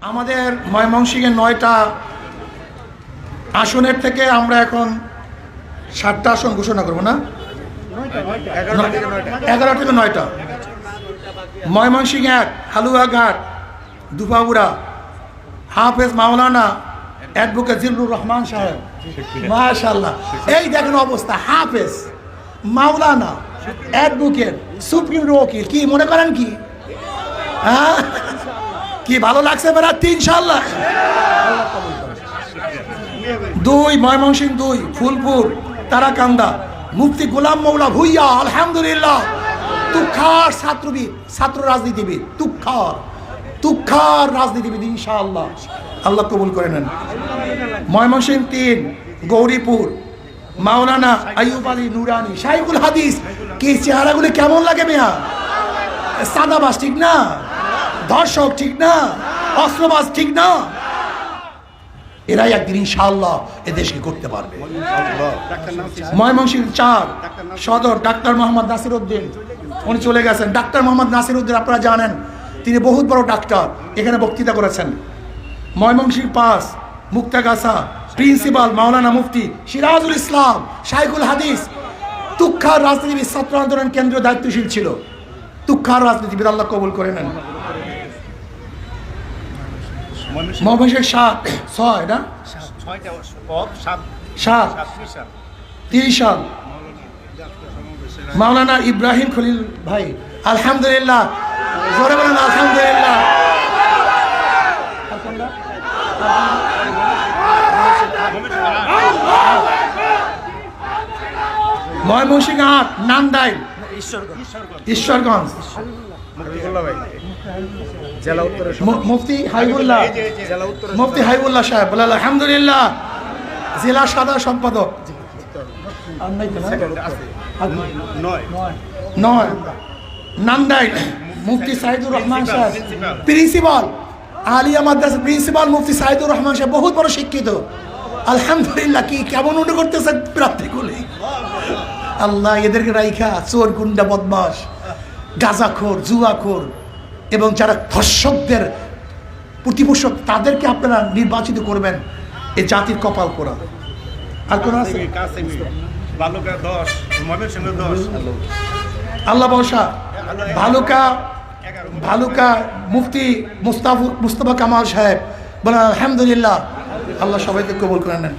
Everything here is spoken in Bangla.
আমাদের ময়মনসিংহের 9টা আসনের থেকে আমরা এখন 7টা আসন ঘোষণা করবো না, 11 থেকে 9টা। ময়মনসিংহ 1 হালুয়াঘাট দুপাউড়া হাফেজ মাওলানা অ্যাডভোকেট জিল্লুর রহমান সাহেব, মাশাআল্লাহ। এই দেখেন অবস্থা, হাফেজ মাওলানা অ্যাডভোকেট সুপ্রিম ওকিল, কি মনে করেন কি? হ্যাঁ, কি ভালো লাগছে বেড়াতে ইনশাআল্লাহ। 2 ময়মনসিংহ 2 ফুলপুর তারাকান্দা মুফতি গোলাম মৌলা ভুইয়া, আলহামদুলিল্লাহ। তুখার ছাত্রবিদ, ছাত্র রাজনীতিবিদ, তুখার রাজনীতিবিদ ইনশাআল্লাহ, আল্লাহ কবুল করে নেন। ময়মনসিংহ 3 গৌরীপুর মাওলানা আইয়ুব আলী নুরানি শাইখুল হাদিস। কি চেহারাগুলি কেমন লাগে মিয়া? সাদাবাস ঠিক না, ধর্ষক ঠিক না, অস্ত্রবাজ ঠিক না, এরাই একদিন ইনশাআল্লাহ এ দেশকে করতে পারবে। ময়মনসিংহ 4 সদর ডাক্তার মোহাম্মদ নাসির উদ্দিন, উনি চলে গেছেন। ডাক্তার মোহাম্মদ নাসির উদ্দিন আপনারা জানেন, তিনি বহুত বড় ডাক্তার, এখানে বক্তৃতা করেছেন। ময়মনসিংহ 5 মুক্তাগাছা প্রিন্সিপাল মাওলানা মুফতি সিরাজুল ইসলাম শাইখুল হাদিস, তুখার রাজনীতিবিদ, ছাত্র আন্দোলন কেন্দ্রীয় দায়িত্বশীল ছিল, তুখার রাজনীতিবিদ, আল্লাহ কবুল করে নেন। ময়মনসিংহ 6 না 30 সাল মাওলানা ইব্রাহিম খলিল ভাই, আলহামদুলিল্লাহ, জোরে বলেন আলহামদুলিল্লাহ। ময়মনসিংহ 8 নান্দাইল ঈশ্বরগঞ্জ মুফতি হাইবুল্লাহ সাহেব, বলে আলহামদুলিল্লাহ, জেলা সাধারণ সম্পাদক। 9 নান্দাইল মুফতি সাইদুর রহমান সাহেব, প্রিন্সিপাল আলিয়া মাদ্রাসা প্রিন্সিপাল মুফতি সাইদুর রহমান সাহেব, বহুত বড় শিক্ষিত, আলহামদুলিল্লাহ। কি কেমন উন্নতি করতেছে প্রার্থীগুলি, আল্লাহ এদেরকে রাইখা, চোর গুন্ডা বদমাস গাঁজাখোর জুয়াখোর এবং যারা ধর্ষকদের প্রতিপোষক, তাদেরকে আপনারা নির্বাচিত করবেন, এই জাতির কপাল পোড়া। আর কোন আছে? আল্লাহ বর্ষা ভালুকা মুফতি মুস্তাফা কামাল সাহেব, বলেন আলহামদুলিল্লাহ, আল্লাহ সবাইকে কবুল করে নেন।